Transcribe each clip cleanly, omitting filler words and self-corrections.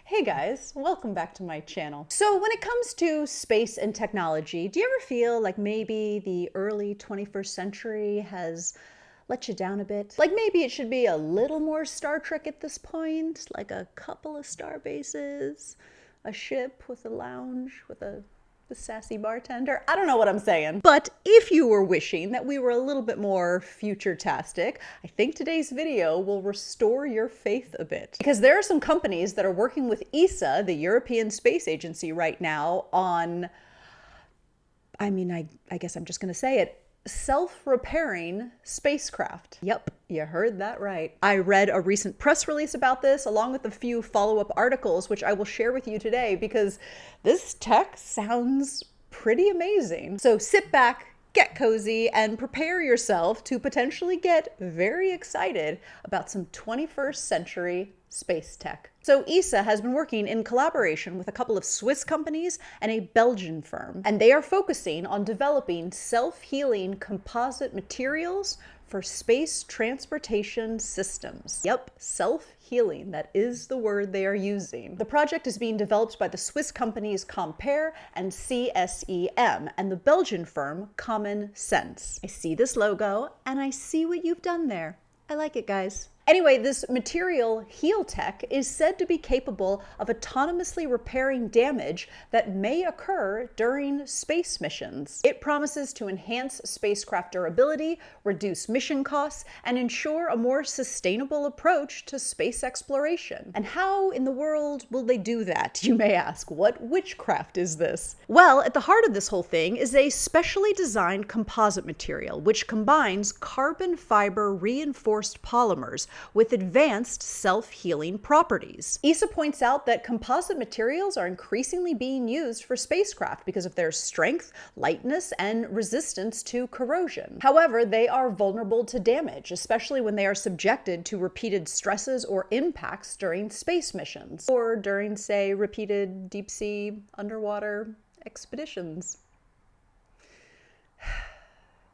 Hey guys, welcome back to my channel. So when it comes to space and technology, do you ever feel like maybe the early 21st century has let you down a bit? Like maybe it should be a little more Star Trek at this point, like a couple of star bases, a ship with a lounge with a sassy bartender. I don't know what I'm saying. But if you were wishing that we were a little bit more future-tastic, I think today's video will restore your faith a bit. Because there are some companies that are working with ESA, the European Space Agency, right now on, I guess I'm just gonna say it, self-repairing spacecraft. Yep, you heard that right. I read a recent press release about this along with a few follow-up articles, which I will share with you today because this tech sounds pretty amazing. So sit back, get cozy, and prepare yourself to potentially get very excited about some 21st century space tech. So ESA has been working in collaboration with a couple of Swiss companies and a Belgian firm, and they are focusing on developing self-healing composite materials for space transportation systems. Yep, self-healing, that is the word they are using. The project is being developed by the Swiss companies Kerr and CSEM and the Belgian firm Common Sense. I see this logo and I see what you've done there. I like it, guys. Anyway, this material, HealTech, is said to be capable of autonomously repairing damage that may occur during space missions. It promises to enhance spacecraft durability, reduce mission costs, and ensure a more sustainable approach to space exploration. And how in the world will they do that, you may ask? What witchcraft is this? Well, at the heart of this whole thing is a specially designed composite material, which combines carbon fiber reinforced polymers with advanced self-healing properties. ESA points out that composite materials are increasingly being used for spacecraft because of their strength, lightness, and resistance to corrosion. However, they are vulnerable to damage, especially when they are subjected to repeated stresses or impacts during space missions, or during, say, repeated deep-sea underwater expeditions.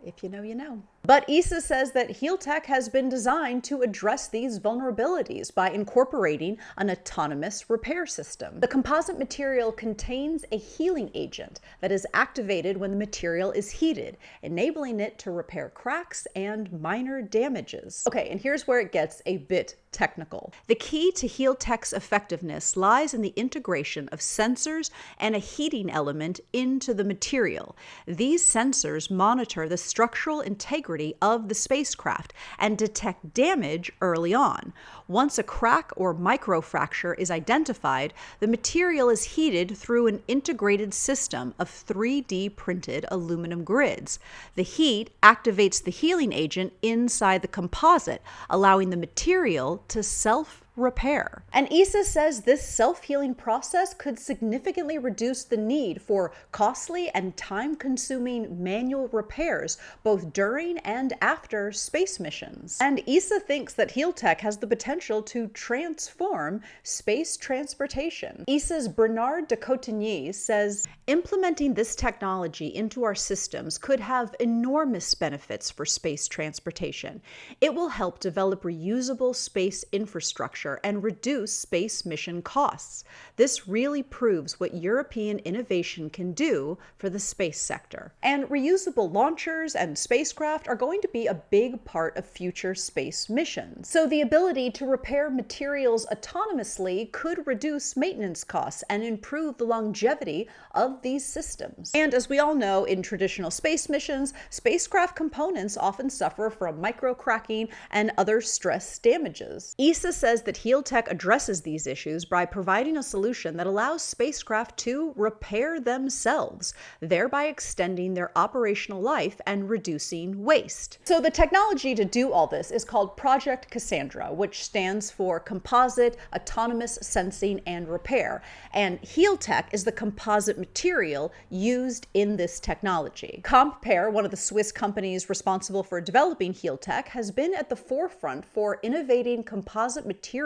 If you know, you know. But ESA says that HealTech has been designed to address these vulnerabilities by incorporating an autonomous repair system. The composite material contains a healing agent that is activated when the material is heated, enabling it to repair cracks and minor damages. Okay, and here's where it gets a bit technical. The key to HealTech's effectiveness lies in the integration of sensors and a heating element into the material. These sensors monitor the structural integrity of the spacecraft and detect damage early on. Once a crack or microfracture is identified, the material is heated through an integrated system of 3D printed aluminum grids. The heat activates the healing agent inside the composite, allowing the material to self-repair. And ESA says this self-healing process could significantly reduce the need for costly and time-consuming manual repairs both during and after space missions. And ESA thinks that HealTech has the potential to transform space transportation. ESA's Bernard de Cotigny says, implementing this technology into our systems could have enormous benefits for space transportation. It will help develop reusable space infrastructure and reduce space mission costs. This really proves what European innovation can do for the space sector. And reusable launchers and spacecraft are going to be a big part of future space missions. So the ability to repair materials autonomously could reduce maintenance costs and improve the longevity of these systems. And as we all know, in traditional space missions, spacecraft components often suffer from microcracking and other stress damages. ESA says that HealTech addresses these issues by providing a solution that allows spacecraft to repair themselves, thereby extending their operational life and reducing waste. So the technology to do all this is called Project Cassandra, which stands for Composite Autonomous Sensing and Repair. And HealTech is the composite material used in this technology. Kerr, one of the Swiss companies responsible for developing HealTech, has been at the forefront for innovating composite materials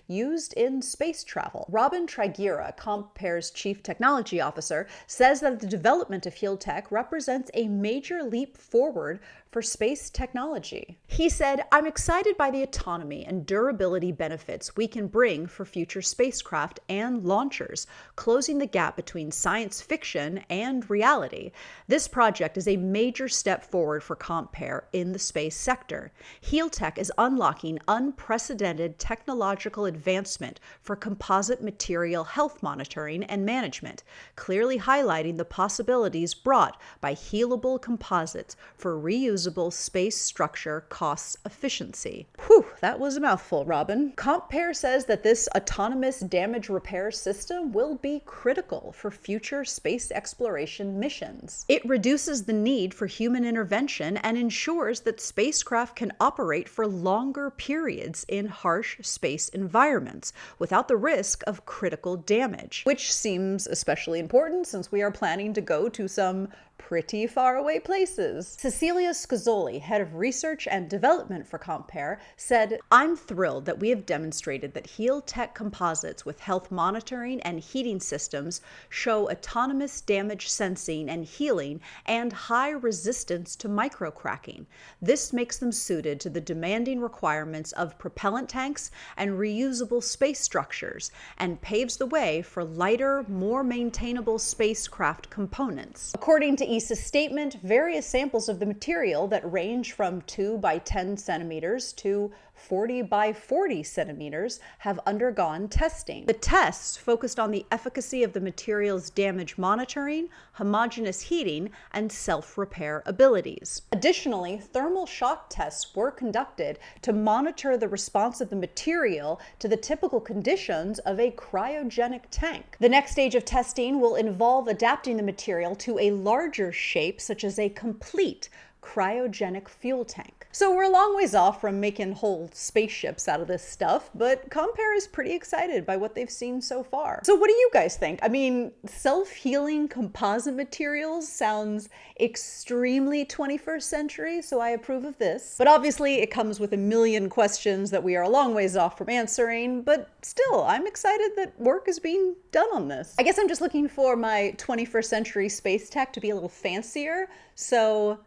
used in space travel. Robin Trigira, Kerr's chief technology officer, says that the development of HealTech represents a major leap forward for space technology. He said, "I'm excited by the autonomy and durability benefits we can bring for future spacecraft and launchers, closing the gap between science fiction and reality. This project is a major step forward for Compare in the space sector. HealTech is unlocking unprecedented technological advancement for composite material health monitoring and management, clearly highlighting the possibilities brought by healable composites for reusable space structure cost efficiency." Whew, that was a mouthful, Robin. Compare says that this autonomous damage repair system will be critical for future space exploration missions. It reduces the need for human intervention and ensures that spacecraft can operate for longer periods in harsh space environments without the risk of critical damage, which seems especially important since we are planning to go to some pretty faraway places. Cecilia Scazzoli, head of research and development for Compare, said, "I'm thrilled that we have demonstrated that HealTech composites with health monitoring and heating systems show autonomous damage sensing and healing and high resistance to microcracking. This makes them suited to the demanding requirements of propellant tanks and reusable space structures and paves the way for lighter, more maintainable spacecraft components." According to ESA's statement, various samples of the material that range from 2 by 10 centimeters to 40 by 40 centimeters have undergone testing. The tests focused on the efficacy of the material's damage monitoring, homogeneous heating, and self-repair abilities. Additionally, thermal shock tests were conducted to monitor the response of the material to the typical conditions of a cryogenic tank. The next stage of testing will involve adapting the material to a larger shape, such as a complete cryogenic fuel tank. So we're a long ways off from making whole spaceships out of this stuff, but Compare is pretty excited by what they've seen so far. So what do you guys think? I mean, self-healing composite materials sounds extremely 21st century, so I approve of this. But obviously it comes with a million questions that we are a long ways off from answering, but still, I'm excited that work is being done on this. I guess I'm just looking for my 21st century space tech to be a little fancier, so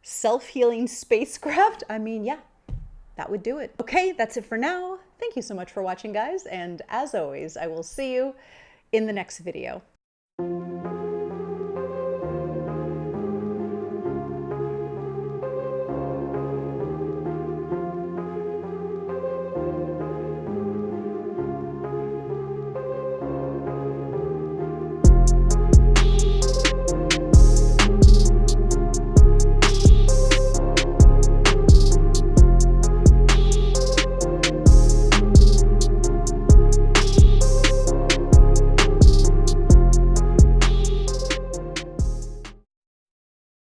self-healing spacecraft? I mean, yeah, that would do it. Okay, that's it for now. Thank you so much for watching, guys, and as always, I will see you in the next video.